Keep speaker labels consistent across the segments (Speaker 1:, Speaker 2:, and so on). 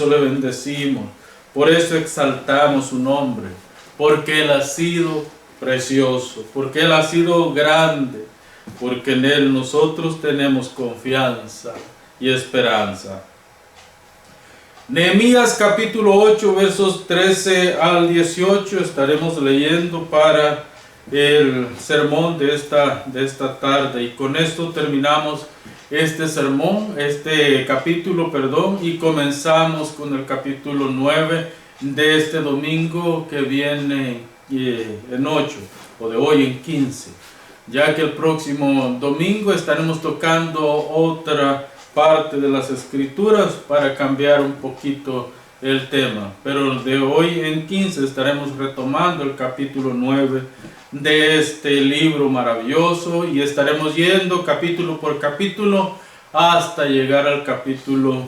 Speaker 1: eso le bendecimos, por eso exaltamos su nombre, porque Él ha sido precioso, porque Él ha sido grande, porque en Él nosotros tenemos confianza y esperanza. Nehemías capítulo 8 versos 13 al 18 estaremos leyendo para el sermón de esta tarde, y con esto terminamos este sermón, este capítulo, y comenzamos con el capítulo 9 de este domingo que viene en 8, o de hoy en 15, ya que el próximo domingo estaremos tocando otra parte de las escrituras para cambiar un poquito el tema, pero de hoy en 15 estaremos retomando el capítulo 9 de este libro maravilloso, y estaremos yendo capítulo por capítulo hasta llegar al capítulo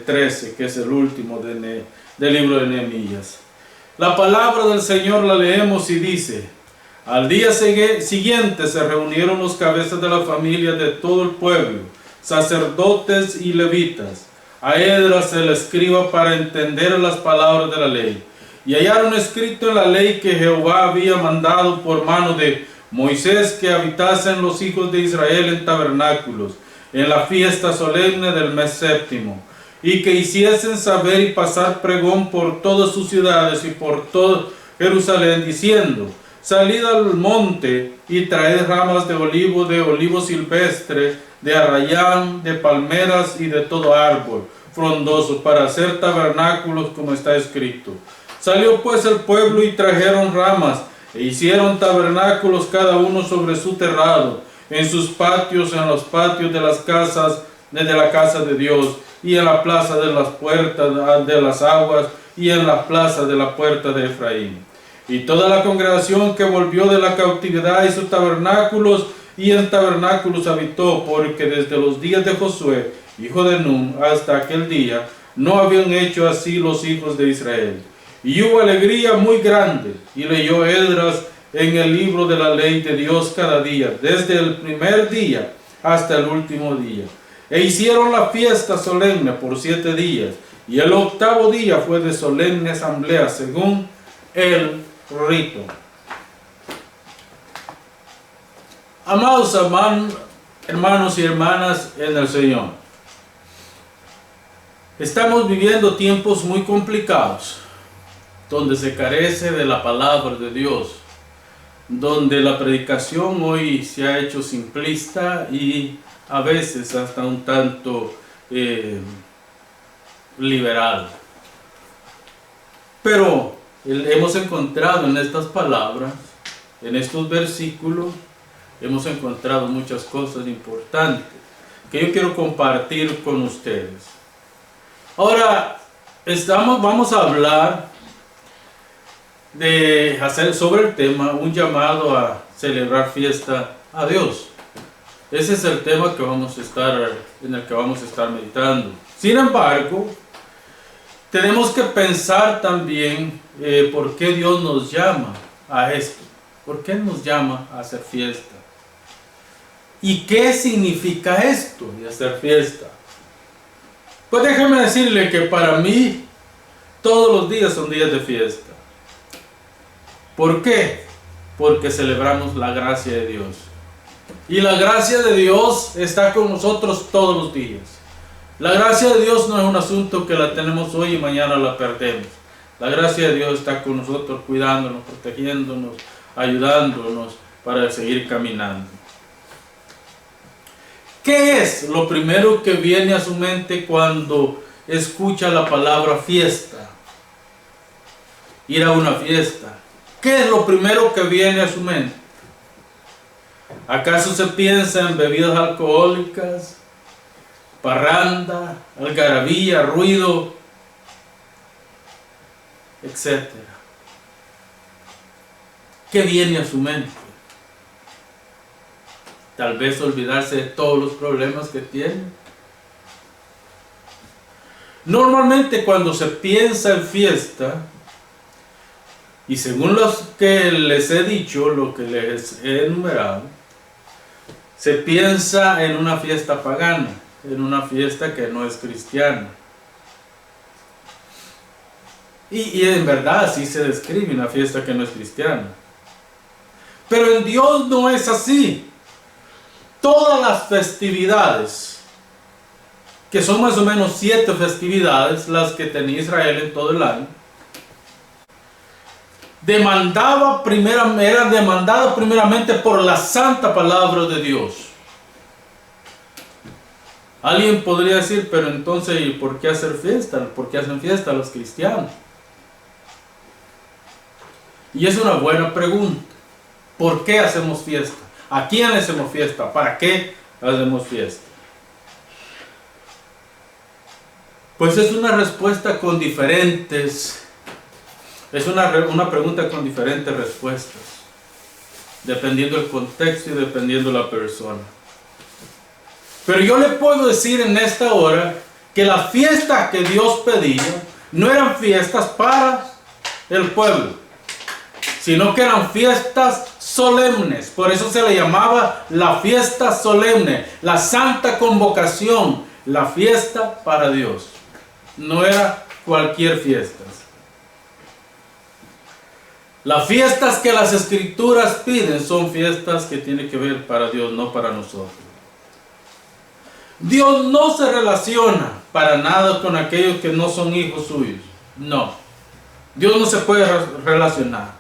Speaker 1: 13, que es el último del libro de Nehemías. La palabra del Señor la leemos y dice: al día siguiente se reunieron los cabezas de la familia de todo el pueblo, sacerdotes y levitas, a Esdras el escriba, para entender las palabras de la ley. Y hallaron escrito en la ley que Jehová había mandado por mano de Moisés que habitasen los hijos de Israel en tabernáculos, en la fiesta solemne del mes séptimo, y que hiciesen saber y pasar pregón por todas sus ciudades y por todo Jerusalén, diciendo: salid al monte y traed ramas de olivo silvestre, de arrayán, de palmeras y de todo árbol frondoso, para hacer tabernáculos, como está escrito. Salió pues el pueblo y trajeron ramas, e hicieron tabernáculos cada uno sobre su terrado, en sus patios, en los patios de las casas, desde la casa de Dios, y en la plaza de las puertas de las aguas, y en la plaza de la puerta de Efraín. Y toda la congregación que volvió de la cautividad hizo tabernáculos, y en tabernáculos habitó, porque desde los días de Josué, hijo de Nun, hasta aquel día, no habían hecho así los hijos de Israel. Y hubo alegría muy grande, y leyó Esdras en el libro de la ley de Dios cada día, desde el primer día hasta el último día. E hicieron la fiesta solemne por 7 días, y el 8º día fue de solemne asamblea, según el rito. Amados hermanos y hermanas en el Señor, estamos viviendo tiempos muy complicados, donde se carece de la palabra de Dios, donde la predicación hoy se ha hecho simplista y a veces hasta un tanto liberal. Pero hemos encontrado en estas palabras, en estos versículos, hemos encontrado muchas cosas importantes que yo quiero compartir con ustedes. Ahora, vamos a hablar de hacer sobre el tema un llamado a celebrar fiesta a Dios. Ese es el tema en el que vamos a estar meditando. Sin embargo, tenemos que pensar también por qué Dios nos llama a esto. ¿Por qué nos llama a hacer fiesta? ¿Y qué significa esto de hacer fiesta? Pues déjeme decirle que para mí todos los días son días de fiesta. ¿Por qué? Porque celebramos la gracia de Dios. Y la gracia de Dios está con nosotros todos los días. La gracia de Dios no es un asunto que la tenemos hoy y mañana la perdemos. La gracia de Dios está con nosotros, cuidándonos, protegiéndonos, ayudándonos para seguir caminando. ¿Qué es lo primero que viene a su mente cuando escucha la palabra fiesta? Ir a una fiesta. ¿Qué es lo primero que viene a su mente? ¿Acaso se piensa en bebidas alcohólicas, parranda, algarabía, ruido, etcétera? ¿Qué viene a su mente? Tal vez olvidarse de todos los problemas que tiene. Normalmente cuando se piensa en fiesta, y según los que les he dicho, lo que les he enumerado, se piensa en una fiesta pagana, en una fiesta que no es cristiana. Y en verdad así se describe una fiesta que no es cristiana. Pero en Dios no es así. Todas las festividades, que son más o menos 7 festividades las que tenía Israel en todo el año, eran demandadas primeramente por la santa palabra de Dios. Alguien podría decir, pero entonces, ¿y por qué hacer fiesta? ¿Por qué hacen fiesta los cristianos? Y es una buena pregunta. ¿Por qué hacemos fiesta? ¿A quién hacemos fiesta? ¿Para qué hacemos fiesta? Pues es una respuesta con diferentes, es una pregunta con diferentes respuestas, dependiendo del contexto y dependiendo de la persona. Pero yo le puedo decir en esta hora que las fiestas que Dios pedía no eran fiestas para el pueblo, sino que eran fiestas solemnes. Por eso se le llamaba la fiesta solemne, la santa convocación, la fiesta para Dios. No era cualquier fiesta. Las fiestas que las Escrituras piden son fiestas que tienen que ver para Dios, no para nosotros. Dios no se relaciona para nada con aquellos que no son hijos suyos. No. Dios no se puede relacionar.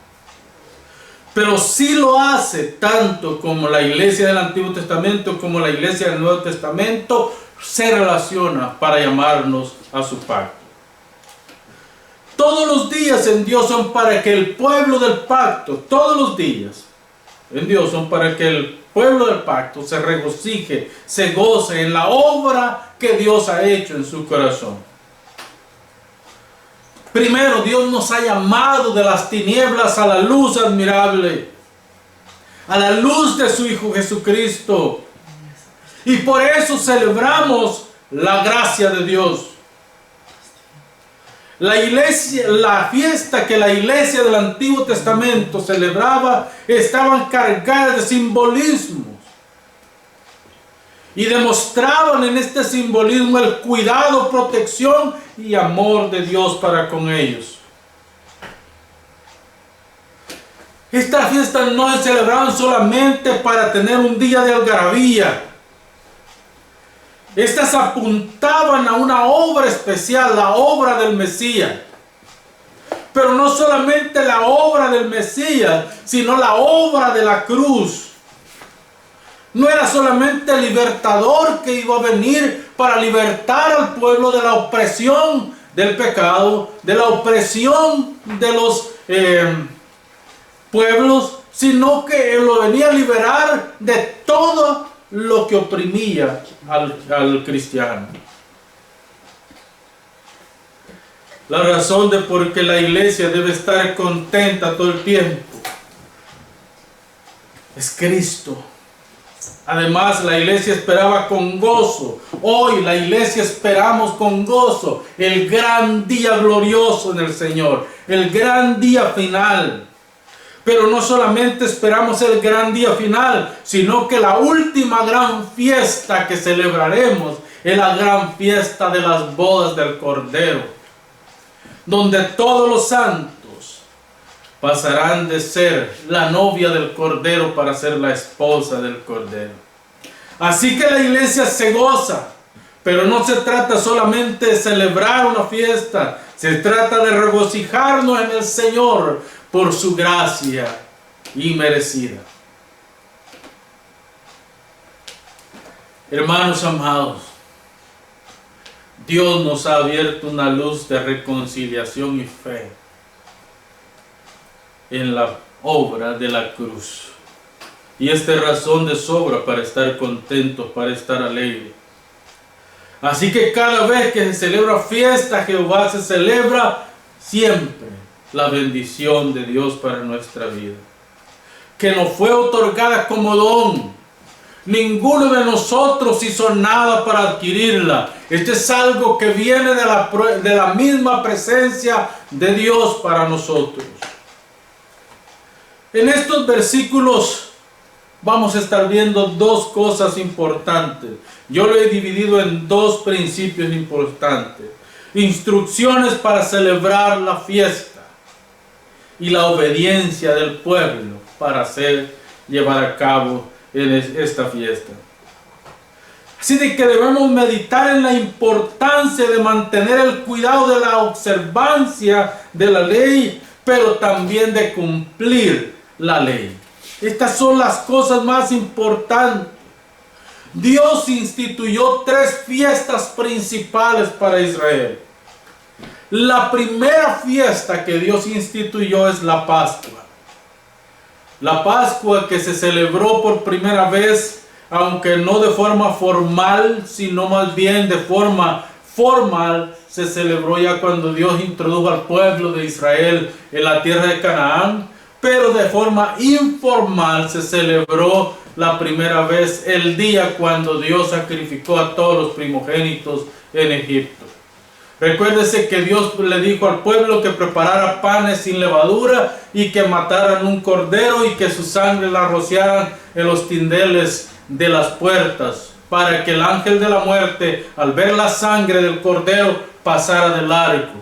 Speaker 1: Pero sí lo hace tanto como la iglesia del Antiguo Testamento como la iglesia del Nuevo Testamento se relaciona para llamarnos a su pacto. Todos los días en Dios son para que el pueblo del pacto, todos los días en Dios son para que el pueblo del pacto se regocije, se goce en la obra que Dios ha hecho en su corazón. Primero, Dios nos ha llamado de las tinieblas a la luz admirable, a la luz de su Hijo Jesucristo. Y por eso celebramos la gracia de Dios. La fiesta que la iglesia del Antiguo Testamento celebraba estaban cargadas de simbolismos y demostraban en este simbolismo el cuidado, protección y amor de Dios para con ellos. Esta fiesta no se celebraban solamente para tener un día de algarabía. Estas apuntaban a una obra especial, la obra del Mesías. Pero no solamente la obra del Mesías, sino la obra de la cruz. No era solamente el libertador que iba a venir para libertar al pueblo de la opresión del pecado, de la opresión de los pueblos, sino que Él lo venía a liberar de todo lo que oprimía al cristiano. La razón de por qué la iglesia debe estar contenta todo el tiempo es Cristo. Además, la iglesia esperaba con gozo. Hoy la iglesia esperamos con gozo el gran día glorioso en el Señor, el gran día final. Pero no solamente esperamos el gran día final, sino que la última gran fiesta que celebraremos es la gran fiesta de las bodas del Cordero, donde todos los santos pasarán de ser la novia del Cordero para ser la esposa del Cordero. Así que la iglesia se goza, pero no se trata solamente de celebrar una fiesta, se trata de regocijarnos en el Señor por su gracia inmerecida. Hermanos amados, Dios nos ha abierto una luz de reconciliación y fe en la obra de la cruz. Y esta es razón de sobra para estar contentos, para estar alegres. Así que cada vez que se celebra fiesta, Jehová se celebra siempre la bendición de Dios para nuestra vida, que nos fue otorgada como don. Ninguno de nosotros hizo nada para adquirirla. Esto es algo que viene de la misma presencia de Dios para nosotros. En estos versículos vamos a estar viendo dos cosas importantes. Yo lo he dividido en dos principios importantes. instrucciones para celebrar la fiesta y la obediencia del pueblo para llevar a cabo en esta fiesta. Así de que debemos meditar en la importancia de mantener el cuidado de la observancia de la ley, pero también de cumplir la ley. Estas son las cosas más importantes. Dios instituyó 3 fiestas principales para Israel. La primera fiesta que Dios instituyó es la Pascua. La Pascua que se celebró por primera vez, aunque no de forma formal, sino más bien de forma formal, se celebró ya cuando Dios introdujo al pueblo de Israel en la tierra de Canaán, pero de forma informal se celebró la primera vez el día cuando Dios sacrificó a todos los primogénitos en Egipto. Recuérdese que Dios le dijo al pueblo que preparara panes sin levadura y que mataran un cordero y que su sangre la rociaran en los dinteles de las puertas, para que el ángel de la muerte, al ver la sangre del cordero, pasara del arco.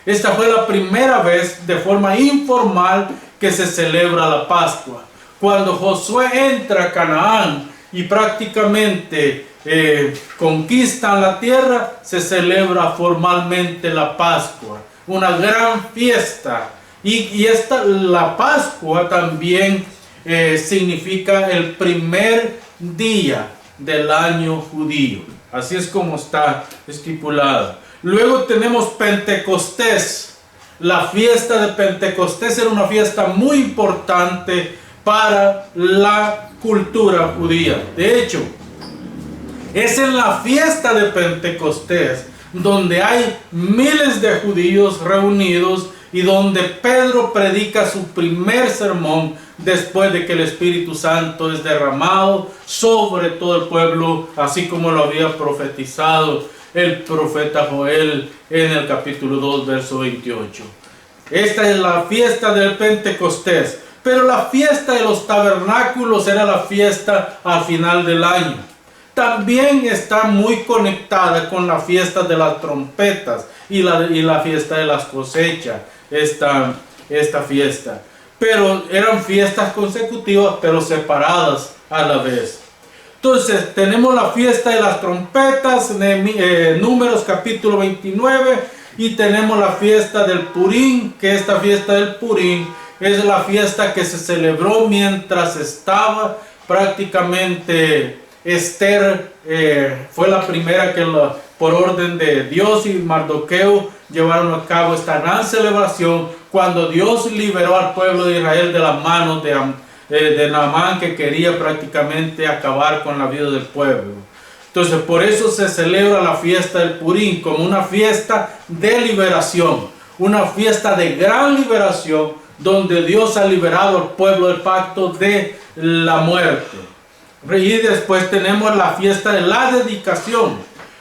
Speaker 1: Esta fue la primera vez de forma informal que se celebra la Pascua. Cuando Josué entra a Canaán y prácticamente conquistan la tierra, se celebra formalmente la Pascua, una gran fiesta. Y la Pascua también significa el primer día del año judío. Así es como está estipulado. Luego tenemos Pentecostés. La fiesta de Pentecostés era una fiesta muy importante para la cultura judía. De hecho, es en la fiesta de Pentecostés donde hay miles de judíos reunidos y donde Pedro predica su primer sermón después de que el Espíritu Santo es derramado sobre todo el pueblo, así como lo había profetizado el profeta Joel en el capítulo 2, verso 28. Esta es la fiesta del Pentecostés, pero la fiesta de los tabernáculos era la fiesta al final del año. También está muy conectada con la fiesta de las trompetas y la fiesta de las cosechas, esta fiesta. Pero eran fiestas consecutivas, pero separadas a la vez. Entonces, tenemos la fiesta de las trompetas, Números capítulo 29, y tenemos la fiesta del Purim, que esta fiesta del Purim es la fiesta que se celebró mientras estaba prácticamente Esther, fue la primera que por orden de Dios y Mardoqueo llevaron a cabo esta gran celebración cuando Dios liberó al pueblo de Israel de las manos de Naamán, que quería prácticamente acabar con la vida del pueblo. Entonces, por eso se celebra la fiesta del Purim como una fiesta de liberación, una fiesta de gran liberación, donde Dios ha liberado al pueblo del pacto de la muerte. Y después tenemos la fiesta de la dedicación.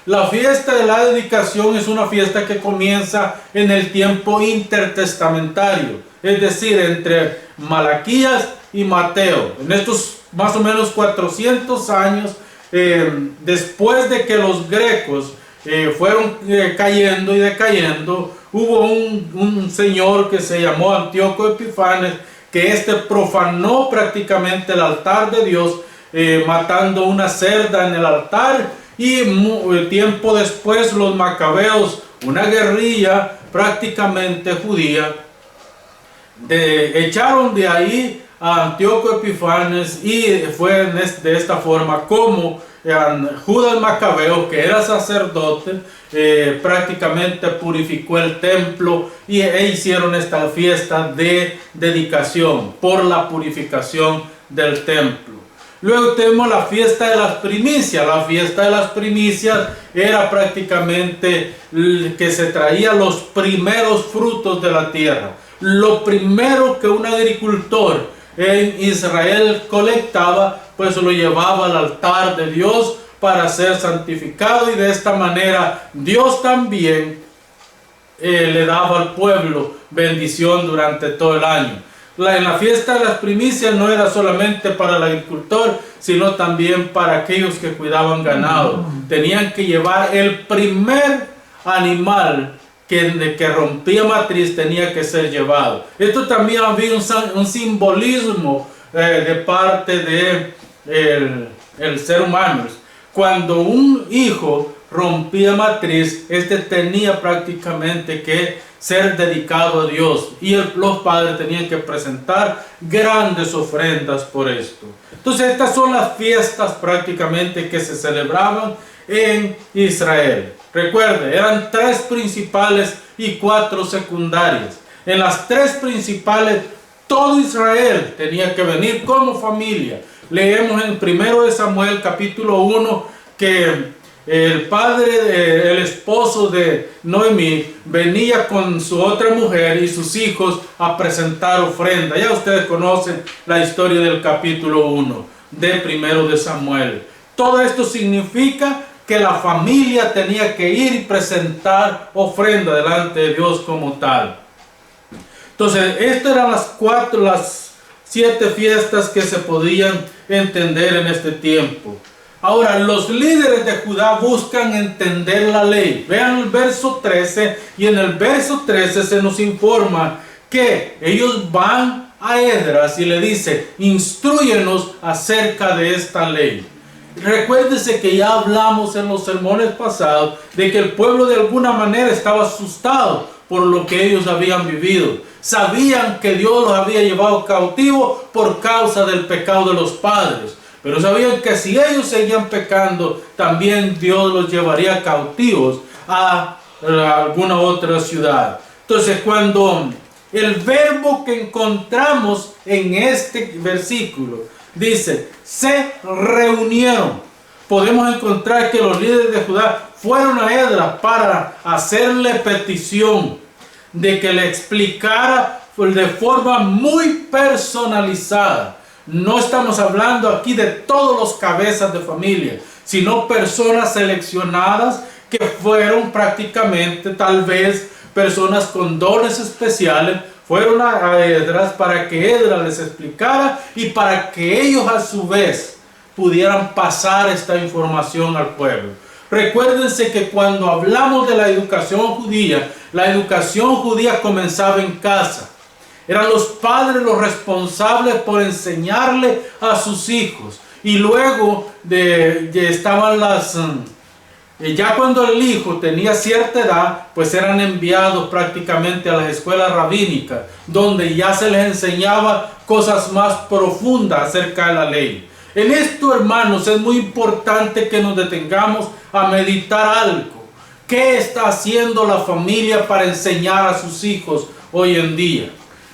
Speaker 1: La fiesta de la dedicación es una fiesta que comienza en el tiempo intertestamentario, es decir, entre Malaquías y Mateo. En estos más o menos 400 años después de que los grecos fueron cayendo y decayendo, hubo un señor que se llamó Antíoco Epifanes, que profanó prácticamente el altar de Dios, matando una cerda en el altar, y tiempo después los macabeos, una guerrilla prácticamente judía, echaron de ahí a Antíoco Epifanes, y fue de esta forma como Judas Macabeo, que era sacerdote, prácticamente purificó el templo e hicieron esta fiesta de dedicación por la purificación del templo. Luego tenemos la fiesta de las primicias. La fiesta de las primicias era prácticamente que se traía los primeros frutos de la tierra. Lo primero que un agricultor en Israel colectaba, pues lo llevaba al altar de Dios para ser santificado, y de esta manera Dios también le daba al pueblo bendición durante todo el año. En la fiesta de las primicias no era solamente para el agricultor, sino también para aquellos que cuidaban ganado. Tenían que llevar el primer animal que rompía matriz tenía que ser llevado. Esto también había un simbolismo de parte de el ser humano. Cuando un hijo rompía matriz, este tenía prácticamente que ser dedicado a Dios, y los padres tenían que presentar grandes ofrendas por esto. Entonces estas son las fiestas prácticamente que se celebraban en Israel. Recuerde, eran 3 principales y 4 secundarias. En las 3 principales, todo Israel tenía que venir como familia. Leemos en 1 de Samuel capítulo 1 que el padre, el esposo de Noemí, venía con su otra mujer y sus hijos a presentar ofrenda. Ya ustedes conocen la historia del capítulo 1 de 1 de Samuel. Todo esto significa que la familia tenía que ir y presentar ofrenda delante de Dios como tal. Entonces, estas eran las 7 fiestas que se podían entender en este tiempo. Ahora, los líderes de Judá buscan entender la ley. Vean el verso 13, y en el verso 13 se nos informa que ellos van a Esdras y le dice: instrúyenos acerca de esta ley. Recuérdese que ya hablamos en los sermones pasados de que el pueblo de alguna manera estaba asustado por lo que ellos habían vivido. Sabían que Dios los había llevado cautivos por causa del pecado de los padres, pero sabían que si ellos seguían pecando, también Dios los llevaría cautivos a alguna otra ciudad. Entonces, cuando el verbo que encontramos en este versículo dice: se reunieron, podemos encontrar que los líderes de Judá fueron a Esdras para hacerle petición de que le explicara de forma muy personalizada. No estamos hablando aquí de todos los cabezas de familia, sino personas seleccionadas que fueron prácticamente, tal vez, personas con dones especiales. Fueron a Esdras para que Esdras les explicara y para que ellos a su vez pudieran pasar esta información al pueblo. Recuérdense que cuando hablamos de la educación judía comenzaba en casa. Eran los padres los responsables por enseñarle a sus hijos. Y luego estaban ya cuando el hijo tenía cierta edad, pues eran enviados prácticamente a las escuelas rabínicas, donde ya se les enseñaba cosas más profundas acerca de la ley. En esto, hermanos, es muy importante que nos detengamos a meditar algo. ¿Qué está haciendo la familia para enseñar a sus hijos hoy en día?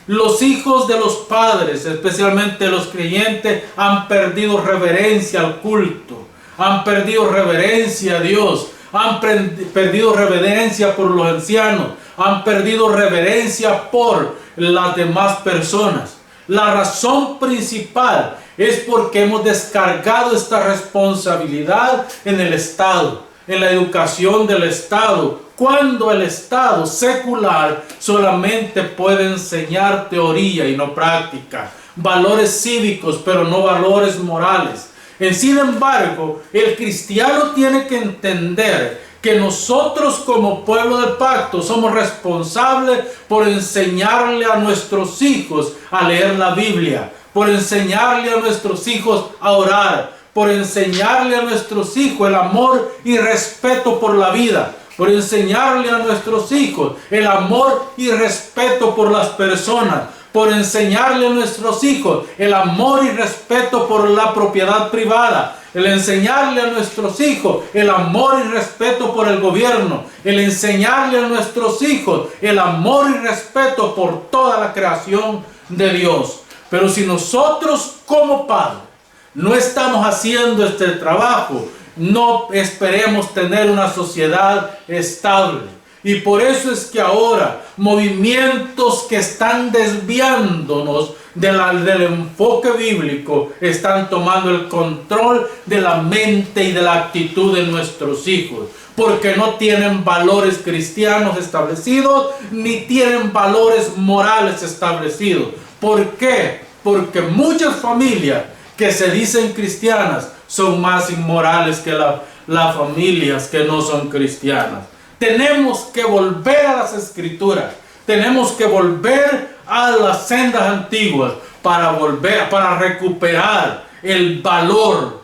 Speaker 1: Los hijos de los padres, especialmente los creyentes, han perdido reverencia al culto. Han perdido reverencia a Dios, han perdido reverencia por los ancianos, han perdido reverencia por las demás personas. La razón principal es porque hemos descargado esta responsabilidad en el Estado, en la educación del Estado, cuando el Estado secular solamente puede enseñar teoría y no práctica, valores cívicos pero no valores morales. Sin embargo, el cristiano tiene que entender que nosotros como pueblo del pacto somos responsables por enseñarle a nuestros hijos a leer la Biblia, por enseñarle a nuestros hijos a orar, por enseñarle a nuestros hijos el amor y respeto por la vida, por enseñarle a nuestros hijos el amor y respeto por las personas, por enseñarle a nuestros hijos el amor y respeto por la propiedad privada, el enseñarle a nuestros hijos el amor y respeto por el gobierno, el enseñarle a nuestros hijos el amor y respeto por toda la creación de Dios. Pero si nosotros como padres no estamos haciendo este trabajo, no esperemos tener una sociedad estable. Y por eso es que ahora movimientos que están desviándonos del enfoque bíblico están tomando el control de la mente y de la actitud de nuestros hijos, porque no tienen valores cristianos establecidos ni tienen valores morales establecidos. ¿Por qué? Porque muchas familias que se dicen cristianas son más inmorales que las familias que no son cristianas. Tenemos que volver a las Escrituras. Tenemos que volver a las sendas antiguas para recuperar el valor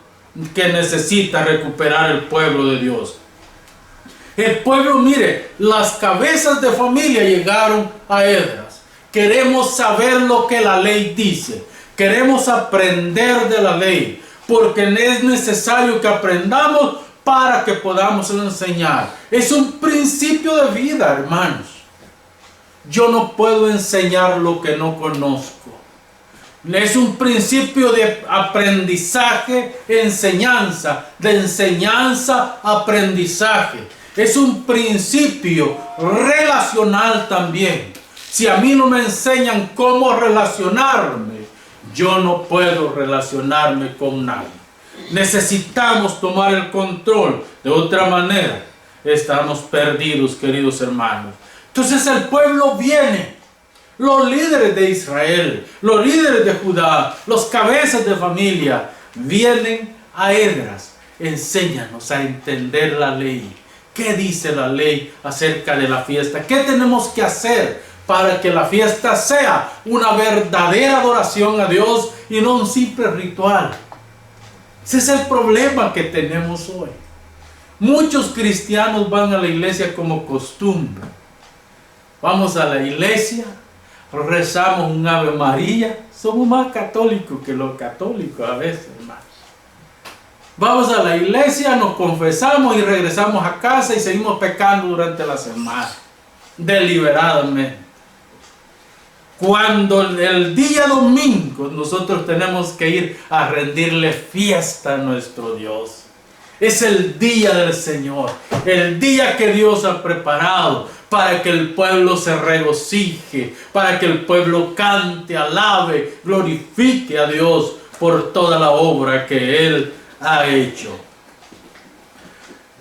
Speaker 1: que necesita recuperar el pueblo de Dios. El pueblo, mire, las cabezas de familia llegaron a Esdras. Queremos saber lo que la ley dice. Queremos aprender de la ley, porque es necesario que aprendamos para que podamos enseñar. Es un principio de vida, hermanos. Yo no puedo enseñar lo que no conozco. Es un principio de aprendizaje, enseñanza, de enseñanza, aprendizaje. Es un principio relacional también. Si a mí no me enseñan cómo relacionarme, yo no puedo relacionarme con nadie. Necesitamos tomar el control. De otra manera, estamos perdidos, queridos hermanos. Entonces el pueblo viene. Los líderes de Israel, los líderes de Judá, los cabezas de familia, vienen a Esdras. Enséñanos a entender la ley. ¿Qué dice la ley acerca de la fiesta? ¿Qué tenemos que hacer para que la fiesta sea una verdadera adoración a Dios y no un simple ritual? Ese es el problema que tenemos hoy. Muchos cristianos van a la iglesia como costumbre. Vamos a la iglesia, rezamos un Ave María. Somos más católicos que los católicos a veces, hermanos. Vamos a la iglesia, nos confesamos y regresamos a casa y seguimos pecando durante la semana, deliberadamente. Cuando el día domingo nosotros tenemos que ir a rendirle fiesta a nuestro Dios. Es el día del Señor, el día que Dios ha preparado para que el pueblo se regocije, para que el pueblo cante, alabe, glorifique a Dios por toda la obra que Él ha hecho.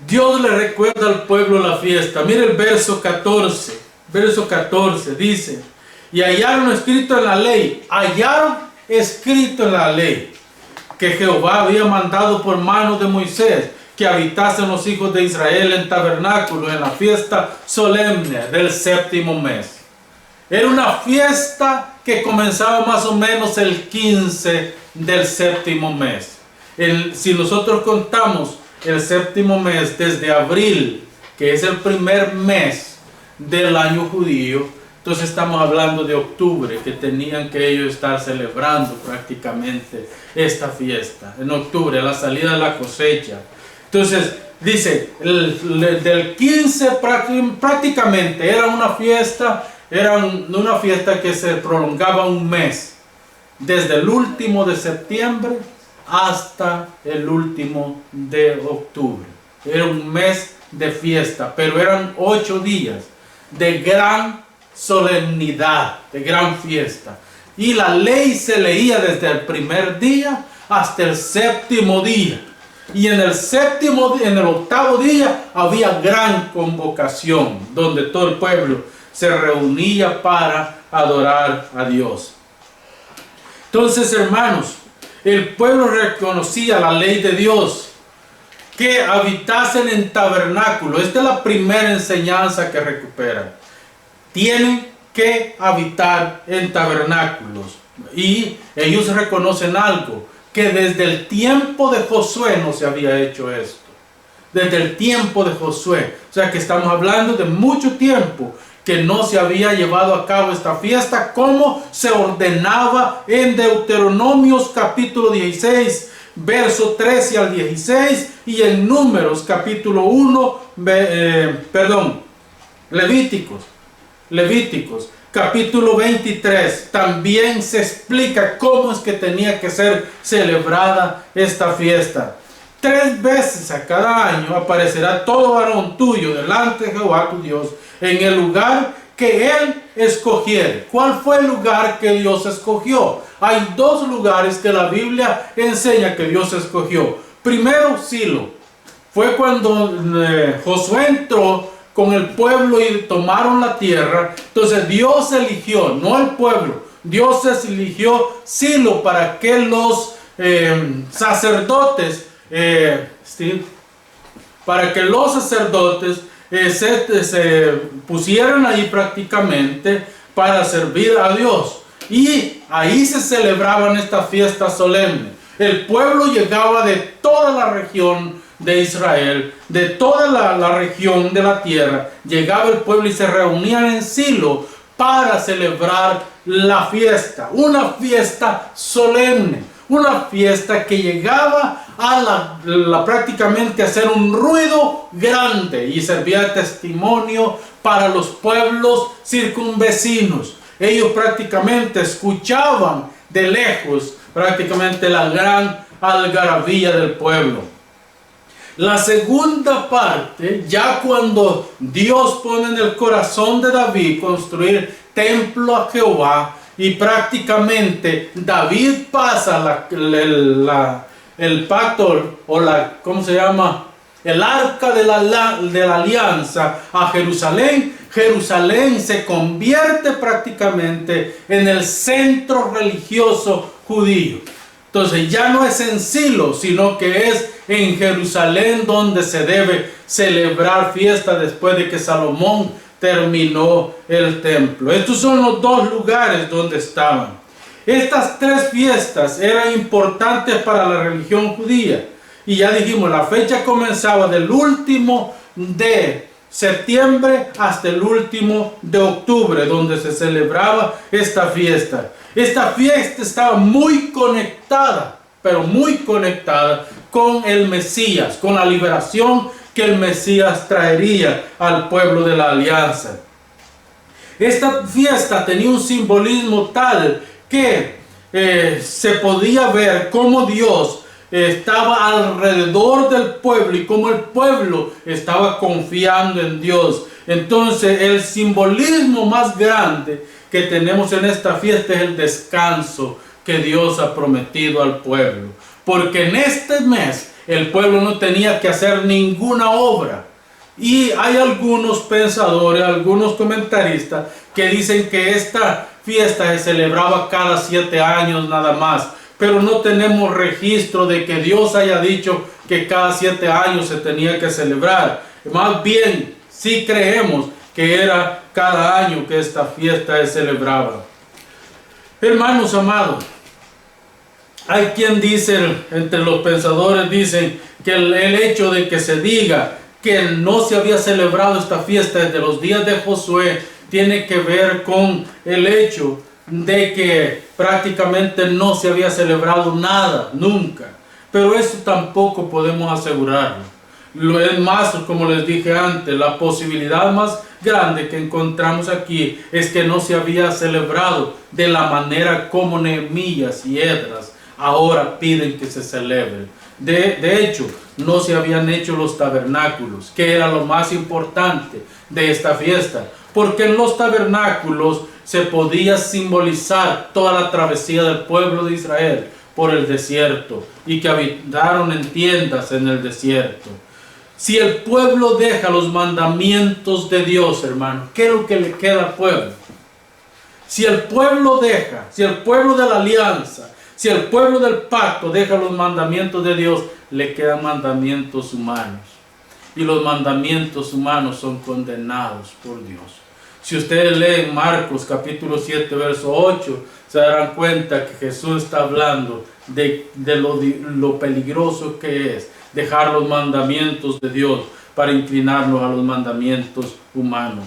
Speaker 1: Dios le recuerda al pueblo la fiesta. Mire el verso 14. Verso 14 dice: y hallaron escrito en la ley, que Jehová había mandado por mano de Moisés, que habitasen los hijos de Israel en tabernáculos en la fiesta solemne del séptimo mes. Era una fiesta que comenzaba más o menos el 15 del séptimo mes. Si nosotros contamos el séptimo mes desde abril, que es el primer mes del año judío, entonces estamos hablando de octubre, que tenían que ellos estar celebrando prácticamente esta fiesta. En octubre, la salida de la cosecha. Entonces, dice, del 15 prácticamente era una fiesta que se prolongaba un mes. Desde el último de septiembre hasta el último de octubre. Era un mes de fiesta, pero eran 8 días de gran solemnidad, de gran fiesta. Y la ley se leía desde el primer día hasta el séptimo día. Y en el octavo día había gran convocación, donde todo el pueblo se reunía para adorar a Dios. Entonces, hermanos, el pueblo reconocía la ley de Dios, que habitasen en tabernáculo. Esta es la primera enseñanza que recuperan. Tienen que habitar en tabernáculos. Y ellos reconocen algo, que desde el tiempo de Josué no se había hecho esto. Desde el tiempo de Josué. O sea que estamos hablando de mucho tiempo que no se había llevado a cabo esta fiesta como se ordenaba en Deuteronomios capítulo 16, verso 13 al 16, y en Números capítulo 1, Levíticos capítulo 23, también se explica cómo es que tenía que ser celebrada esta fiesta. 3 veces a cada año aparecerá todo varón tuyo delante de Jehová tu Dios en el lugar que Él escogiere. ¿Cuál fue el lugar que Dios escogió? Hay 2 lugares que la Biblia enseña que Dios escogió. Primero, Silo. Fue cuando Josué entró con el pueblo y tomaron la tierra. Entonces Dios eligió, no el pueblo, Dios eligió Silo para que los sacerdotes se pusieron ahí prácticamente para servir a Dios. Y ahí se celebraban estas fiestas solemnes. El pueblo llegaba de toda la región de Israel, de toda la región de la tierra. Llegaba el pueblo y se reunían en Silo para celebrar la fiesta. Una fiesta solemne. Una fiesta que llegaba a prácticamente a hacer un ruido grande y servía de testimonio para los pueblos circunvecinos. Ellos prácticamente escuchaban de lejos prácticamente la gran algarabía del pueblo. La segunda parte, ya cuando Dios pone en el corazón de David construir templo a Jehová, y prácticamente David pasa el pacto o ¿cómo se llama? El arca de la alianza a Jerusalén. Jerusalén se convierte prácticamente en el centro religioso judío. Entonces ya no es en Silo, sino que es en Jerusalén donde se debe celebrar fiesta después de que Salomón terminó el templo. Estos son los dos lugares donde estaban. Estas tres fiestas eran importantes para la religión judía. Y ya dijimos, la fecha comenzaba del último de septiembre hasta el último de octubre, donde se celebraba esta fiesta. Esta fiesta estaba muy conectada, pero muy conectada con el Mesías, con la liberación que el Mesías traería al pueblo de la alianza. Esta fiesta tenía un simbolismo tal que se podía ver cómo Dios estaba alrededor del pueblo y cómo el pueblo estaba confiando en Dios. Entonces el simbolismo más grande que tenemos en esta fiesta es el descanso que Dios ha prometido al pueblo. Porque en este mes el pueblo no tenía que hacer ninguna obra. Y hay algunos pensadores, algunos comentaristas que dicen que esta fiesta se celebraba cada 7 años nada más. Pero no tenemos registro de que Dios haya dicho que cada 7 años se tenía que celebrar. Más bien, sí creemos que era cada año que esta fiesta se celebraba. Hermanos amados, hay quien dice, entre los pensadores dicen que el hecho de que se diga que no se había celebrado esta fiesta desde los días de Josué tiene que ver con el hecho de que prácticamente no se había celebrado nada, nunca. Pero eso tampoco podemos asegurarlo. Lo es más, como les dije antes, la posibilidad más grande que encontramos aquí es que no se había celebrado de la manera como Nehemías y Esdras ahora piden que se celebre. De hecho, no se habían hecho los tabernáculos, que era lo más importante de esta fiesta, porque en los tabernáculos se podía simbolizar toda la travesía del pueblo de Israel por el desierto y que habitaron en tiendas en el desierto. Si el pueblo deja los mandamientos de Dios, hermano, ¿qué es lo que le queda al pueblo? Si el pueblo deja, si el pueblo de la alianza, si el pueblo del pacto deja los mandamientos de Dios, le quedan mandamientos humanos. Y los mandamientos humanos son condenados por Dios. Si ustedes leen Marcos capítulo 7, verso 8, se darán cuenta que Jesús está hablando de lo peligroso que es dejar los mandamientos de Dios para inclinarnos a los mandamientos humanos.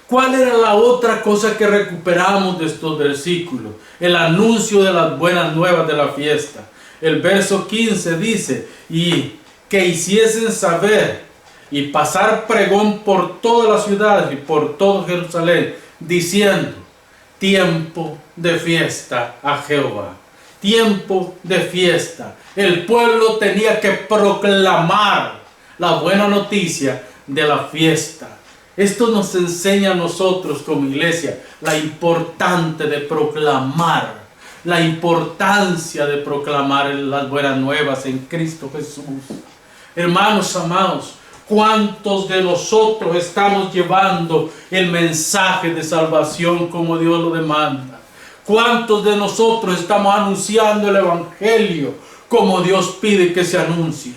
Speaker 1: ¿Cuál era la otra cosa que recuperamos de estos versículos? El anuncio de las buenas nuevas de la fiesta. El verso 15 dice, y que hiciesen saber y pasar pregón por todas las ciudades y por todo Jerusalén, diciendo, tiempo de fiesta a Jehová. Tiempo de fiesta. El pueblo tenía que proclamar la buena noticia de la fiesta. Esto nos enseña a nosotros como iglesia la importancia de proclamar, la importancia de proclamar las buenas nuevas en Cristo Jesús. Hermanos amados, ¿cuántos de nosotros estamos llevando el mensaje de salvación como Dios lo demanda? ¿Cuántos de nosotros estamos anunciando el evangelio como Dios pide que se anuncie?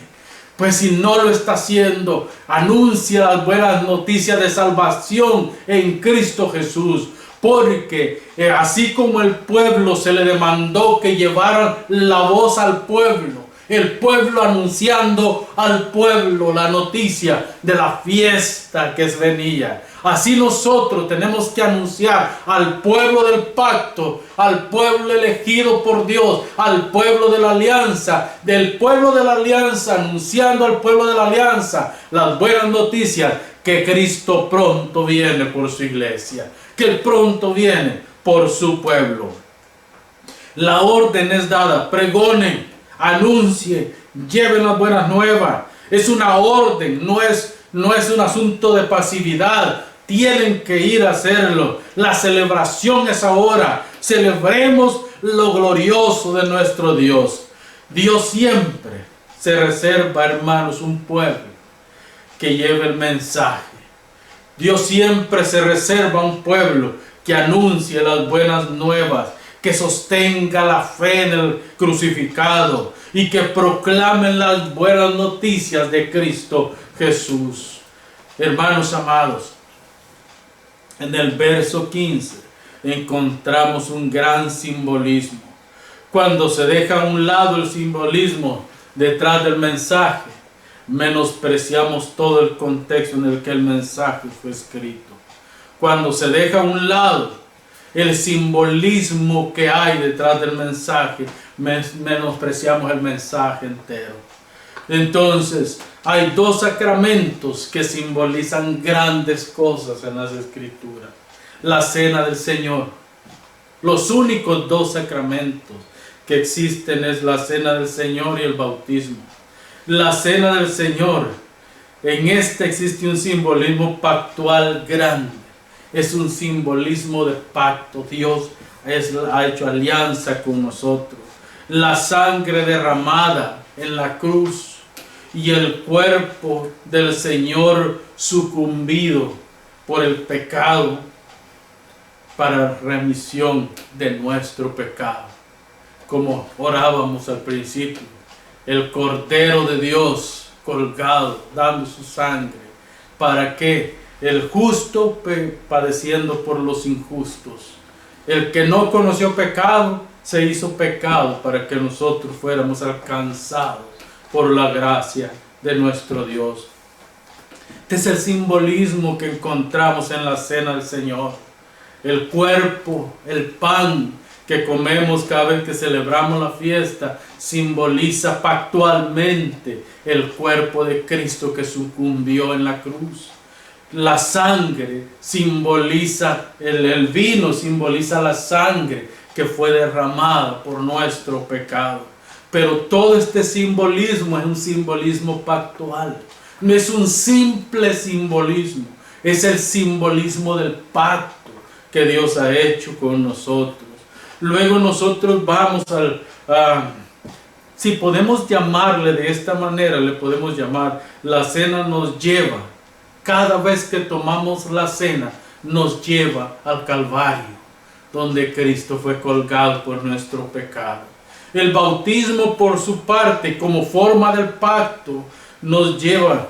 Speaker 1: Pues si no lo está haciendo, anuncia las buenas noticias de salvación en Cristo Jesús. Porque así como el pueblo se le demandó que llevaran la voz al pueblo, el pueblo anunciando al pueblo la noticia de la fiesta que venía. Así nosotros tenemos que anunciar al pueblo del pacto, al pueblo elegido por Dios, al pueblo de la alianza, del pueblo de la alianza, anunciando al pueblo de la alianza las buenas noticias que Cristo pronto viene por su iglesia, que Él pronto viene por su pueblo. La orden es dada: pregonen, anuncien, lleven las buenas nuevas. Es una orden, no es un asunto de pasividad. Tienen que ir a hacerlo. La celebración es ahora. Celebremos lo glorioso de nuestro Dios. Dios siempre se reserva, hermanos, un pueblo que lleve el mensaje. Dios siempre se reserva un pueblo que anuncie las buenas nuevas, que sostenga la fe en el crucificado y que proclamen las buenas noticias de Cristo Jesús. Hermanos amados, en el verso 15 encontramos un gran simbolismo. Cuando se deja a un lado el simbolismo detrás del mensaje, menospreciamos todo el contexto en el que el mensaje fue escrito. Cuando se deja a un lado el simbolismo que hay detrás del mensaje, menospreciamos el mensaje entero. Entonces, hay dos sacramentos que simbolizan grandes cosas en las Escrituras. La cena del Señor. Los únicos dos sacramentos que existen es la cena del Señor y el bautismo. La cena del Señor, en este existe un simbolismo pactual grande. Es un simbolismo de pacto. Dios ha hecho alianza con nosotros. La sangre derramada en la cruz y el cuerpo del Señor sucumbido por el pecado para remisión de nuestro pecado. Como orábamos al principio, el Cordero de Dios colgado, dando su sangre, para que el justo padeciendo por los injustos, el que no conoció pecado, se hizo pecado para que nosotros fuéramos alcanzados por la gracia de nuestro Dios. Este es el simbolismo que encontramos en la cena del Señor. El cuerpo, el pan que comemos cada vez que celebramos la fiesta, simboliza pactualmente el cuerpo de Cristo que sucumbió en la cruz. La sangre simboliza, el vino simboliza la sangre que fue derramada por nuestro pecado. Pero todo este simbolismo es un simbolismo pactual. No es un simple simbolismo. Es el simbolismo del pacto que Dios ha hecho con nosotros. Luego nosotros vamos si podemos llamarle de esta manera, le podemos llamar, la cena nos lleva, cada vez que tomamos la cena, nos lleva al Calvario, donde Cristo fue colgado por nuestro pecado. El bautismo, por su parte, como forma del pacto, nos lleva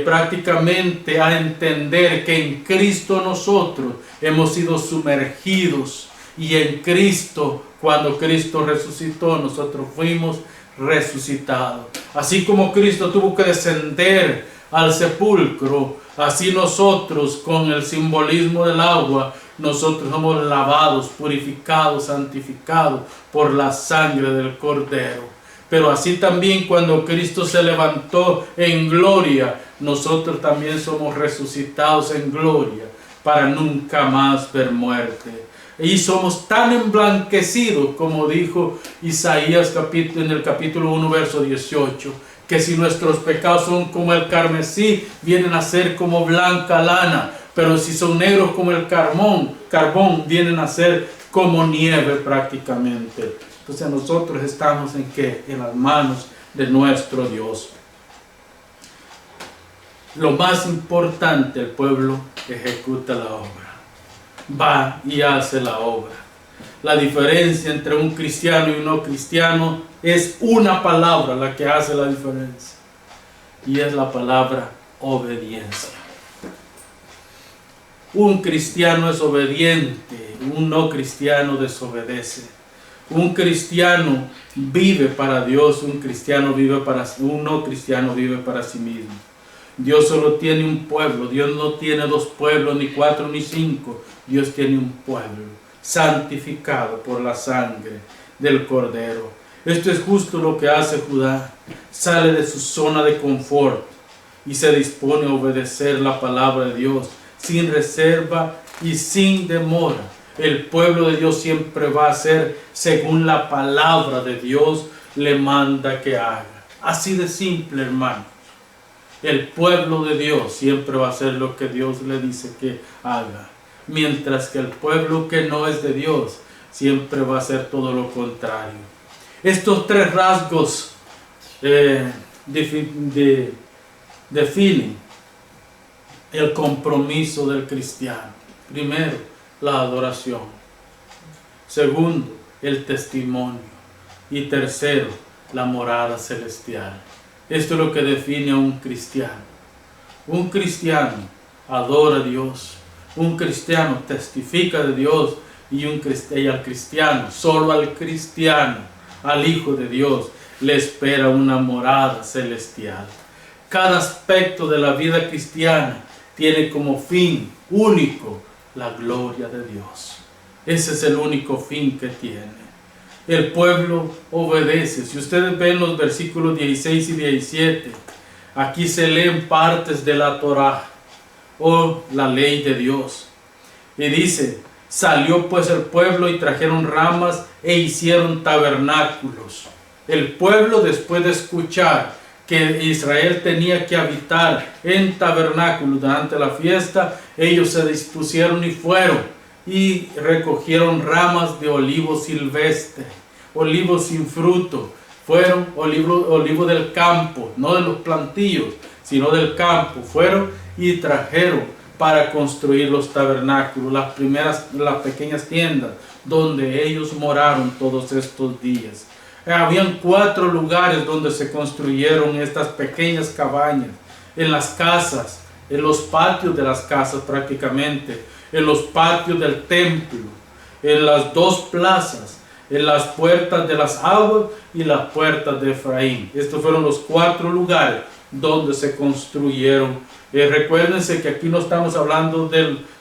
Speaker 1: prácticamente a entender que en Cristo nosotros hemos sido sumergidos, y en Cristo, cuando Cristo resucitó, nosotros fuimos resucitados. Así como Cristo tuvo que descender al sepulcro, así nosotros, con el simbolismo del agua, nosotros somos lavados, purificados, santificados por la sangre del Cordero. Pero así también cuando Cristo se levantó en gloria, nosotros también somos resucitados en gloria para nunca más ver muerte. Y somos tan emblanquecidos, como dijo Isaías en el capítulo 1, verso 18, que si nuestros pecados son como el carmesí, vienen a ser como blanca lana, pero si son negros como el carbón, vienen a ser como nieve prácticamente. Entonces nosotros estamos en las manos de nuestro Dios. Lo más importante, el pueblo ejecuta la obra. Va y hace la obra. La diferencia entre un cristiano y un no cristiano es una palabra la que hace la diferencia. y es la palabra obediencia. Un cristiano es obediente, un no cristiano desobedece. Un cristiano vive para Dios, un no cristiano vive para sí mismo. Dios solo tiene un pueblo, Dios no tiene 2 pueblos, ni 4, ni 5. Dios tiene un pueblo santificado por la sangre del Cordero. Esto es justo lo que hace Judá. Sale de su zona de confort y se dispone a obedecer la palabra de Dios sin reserva y sin demora. El pueblo de Dios siempre va a hacer según la palabra de Dios le manda que haga. Así de simple, hermano. El pueblo de Dios siempre va a hacer lo que Dios le dice que haga. Mientras que el pueblo que no es de Dios siempre va a hacer todo lo contrario. Estos 3 rasgos definen el compromiso del cristiano. Primero, la adoración. Segundo, el testimonio. Y tercero, la morada celestial. Esto es lo que define a un cristiano. Un cristiano adora a Dios. Un cristiano testifica de Dios. Y al cristiano, solo al cristiano, al Hijo de Dios, le espera una morada celestial. Cada aspecto de la vida cristiana tiene como fin único la gloria de Dios. Ese es el único fin que tiene. El pueblo obedece. Si ustedes ven los versículos 16 y 17, aquí se leen partes de la Torá o la ley de Dios. Y dice: salió pues el pueblo y trajeron ramas e hicieron tabernáculos. El pueblo, después de escuchar que Israel tenía que habitar en tabernáculos durante la fiesta, ellos se dispusieron y fueron y recogieron ramas de olivo silvestre, olivo sin fruto. Fueron olivo del campo, no de los plantillos, sino del campo. Fueron y trajeron para construir los tabernáculos, las pequeñas tiendas donde ellos moraron todos estos días. Habían 4 lugares donde se construyeron estas pequeñas cabañas: en las casas, en los patios de las casas prácticamente, en los patios del templo, en las 2 plazas, en las puertas de las aguas y las puertas de Efraín. Estos fueron los 4 lugares donde se construyeron. Recuérdense que aquí no estamos hablando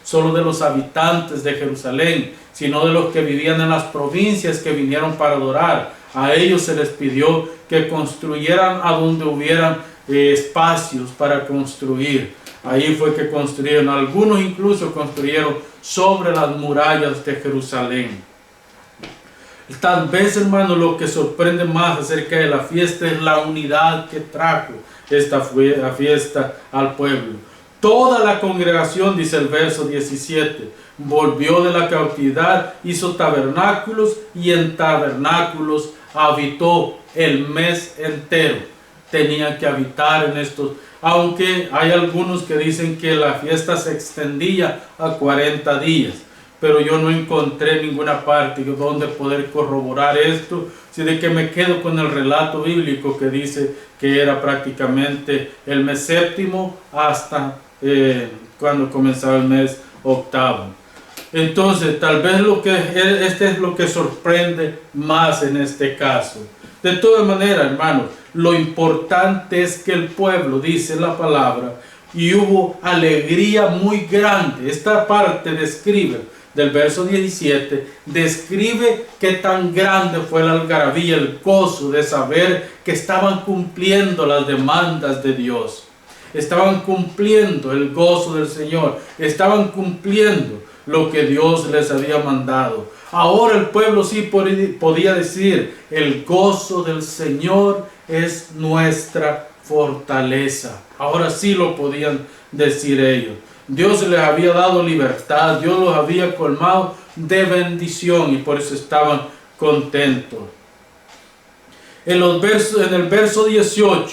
Speaker 1: solo de los habitantes de Jerusalén, sino de los que vivían en las provincias que vinieron para adorar. A ellos se les pidió que construyeran a donde hubieran espacios para construir. Ahí fue que construyeron. Algunos incluso construyeron sobre las murallas de Jerusalén. Tal vez, hermano, lo que sorprende más acerca de la fiesta es la unidad que trajo esta fiesta al pueblo. Toda la congregación, dice el verso 17, volvió de la cautividad, hizo tabernáculos y en tabernáculos habitó el mes entero. Tenían que habitar en estos, aunque hay algunos que dicen que la fiesta se extendía a 40 días. Pero yo no encontré ninguna parte donde poder corroborar esto, sino de que me quedo con el relato bíblico que dice que era prácticamente el mes séptimo hasta cuando comenzaba el mes octavo. Entonces, tal vez este es lo que sorprende más en este caso. De todas maneras, hermanos, lo importante es que el pueblo, dice la palabra, y hubo alegría muy grande. Esta parte del verso 17, describe qué tan grande fue la algarabía, el gozo de saber que estaban cumpliendo las demandas de Dios. Estaban cumpliendo el gozo del Señor. Estaban cumpliendo lo que Dios les había mandado. Ahora el pueblo sí podía decir: el gozo del Señor es nuestra fortaleza. Ahora sí lo podían decir ellos. Dios les había dado libertad, Dios los había colmado de bendición y por eso estaban contentos. En el verso 18,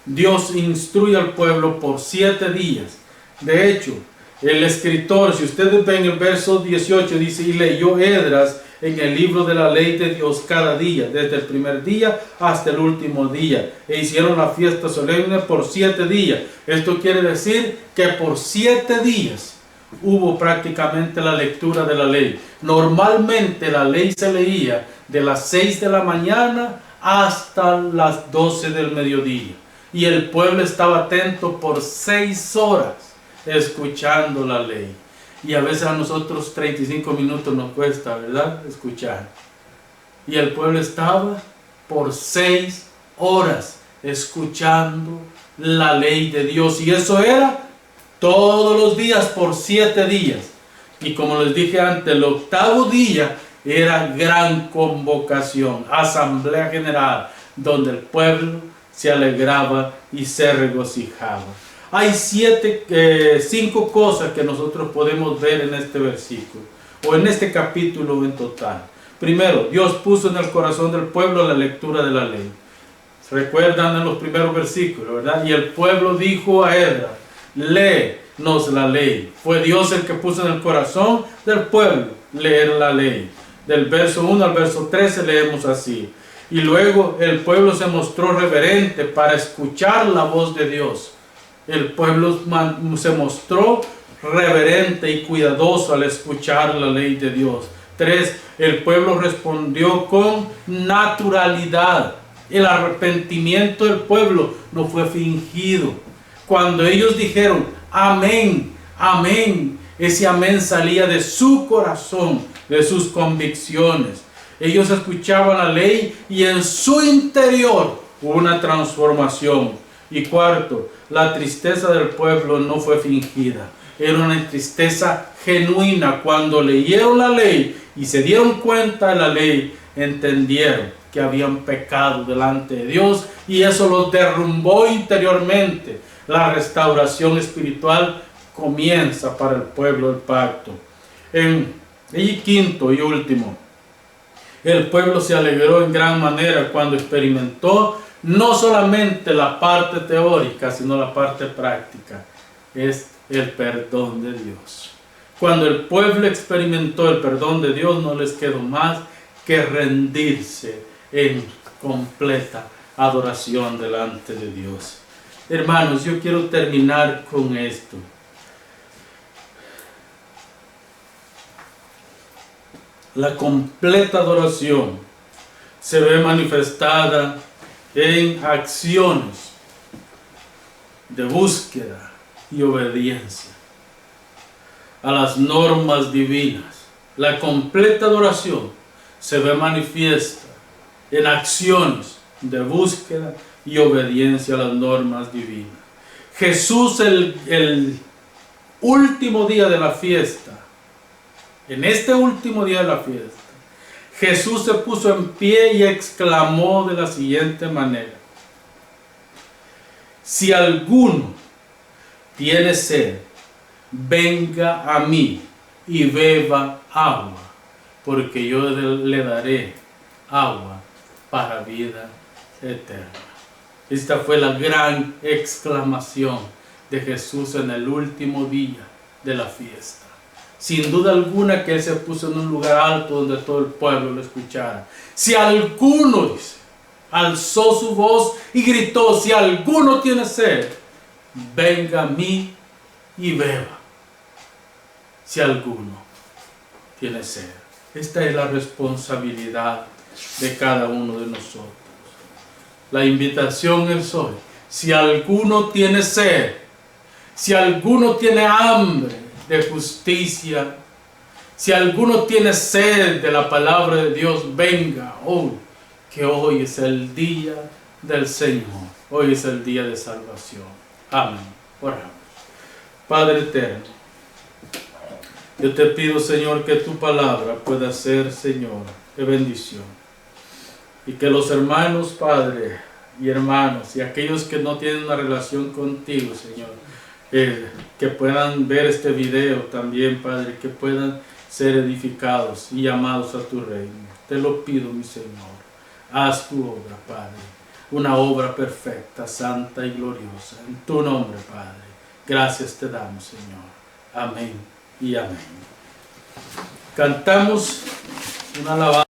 Speaker 1: Dios instruye al pueblo por 7 días. De hecho, el escritor, si ustedes ven el verso 18, dice: y leyó Esdras en el libro de la ley de Dios cada día, desde el primer día hasta el último día. E hicieron la fiesta solemne por 7 días. Esto quiere decir que por 7 días hubo prácticamente la lectura de la ley. Normalmente la ley se leía de las 6 de la mañana hasta las 12 del mediodía. Y el pueblo estaba atento por 6 horas escuchando la ley. Y a veces a nosotros 35 minutos nos cuesta, ¿verdad?, escuchar. Y el pueblo estaba por 6 horas escuchando la ley de Dios. Y eso era todos los días por 7 días. Y como les dije antes, el 8º día era gran convocación, asamblea general, donde el pueblo se alegraba y se regocijaba. Hay 5 cosas que nosotros podemos ver en este versículo, o en este capítulo en total. Primero, Dios puso en el corazón del pueblo la lectura de la ley. ¿Se recuerdan en los primeros versículos, verdad? Y el pueblo dijo a Esdras: léenos la ley. Fue Dios el que puso en el corazón del pueblo leer la ley. Del verso 1 al verso 13 leemos así: y luego el pueblo se mostró reverente para escuchar la voz de Dios. El pueblo se mostró reverente y cuidadoso al escuchar la ley de Dios. 3. El pueblo respondió con naturalidad. El arrepentimiento del pueblo no fue fingido. Cuando ellos dijeron amén, amén, ese amén salía de su corazón, de sus convicciones. Ellos escuchaban la ley y en su interior hubo una transformación. Y 4, la tristeza del pueblo no fue fingida. Era una tristeza genuina. Cuando leyeron la ley y se dieron cuenta de la ley, entendieron que habían pecado delante de Dios, y eso los derrumbó interiormente. La restauración espiritual comienza para el pueblo del pacto. Y 5 y último, el pueblo se alegró en gran manera cuando experimentó no solamente la parte teórica, sino la parte práctica. Es el perdón de Dios. Cuando el pueblo experimentó el perdón de Dios, no les quedó más que rendirse en completa adoración delante de Dios. Hermanos, yo quiero terminar con esto. La completa adoración se ve manifestada en acciones de búsqueda y obediencia a las normas divinas. La completa adoración se ve manifiesta en acciones de búsqueda y obediencia a las normas divinas. Jesús, el último día de la fiesta, en este último día de la fiesta, Jesús se puso en pie y exclamó de la siguiente manera: si alguno tiene sed, venga a mí y beba agua, porque yo le daré agua para vida eterna. Esta fue la gran exclamación de Jesús en el último día de la fiesta. Sin duda alguna que Él se puso en un lugar alto donde todo el pueblo lo escuchara. Si alguno, dice, alzó su voz y gritó: si alguno tiene sed, venga a mí y beba. Si alguno tiene sed. Esta es la responsabilidad de cada uno de nosotros. La invitación es hoy: si alguno tiene sed, si alguno tiene hambre de justicia, si alguno tiene sed de la palabra de Dios, venga hoy, que hoy es el día del Señor, hoy es el día de salvación. Amén. Oramos. Padre eterno, yo te pido, Señor, que tu palabra pueda ser, Señor, de bendición, y que los hermanos, Padre y hermanos, y aquellos que no tienen una relación contigo, Señor, que puedan ver este video también, Padre, que puedan ser edificados y llamados a tu reino. Te lo pido, mi Señor. Haz tu obra, Padre, una obra perfecta, santa y gloriosa. En tu nombre, Padre, gracias te damos, Señor. Amén y amén. Cantamos una alabanza.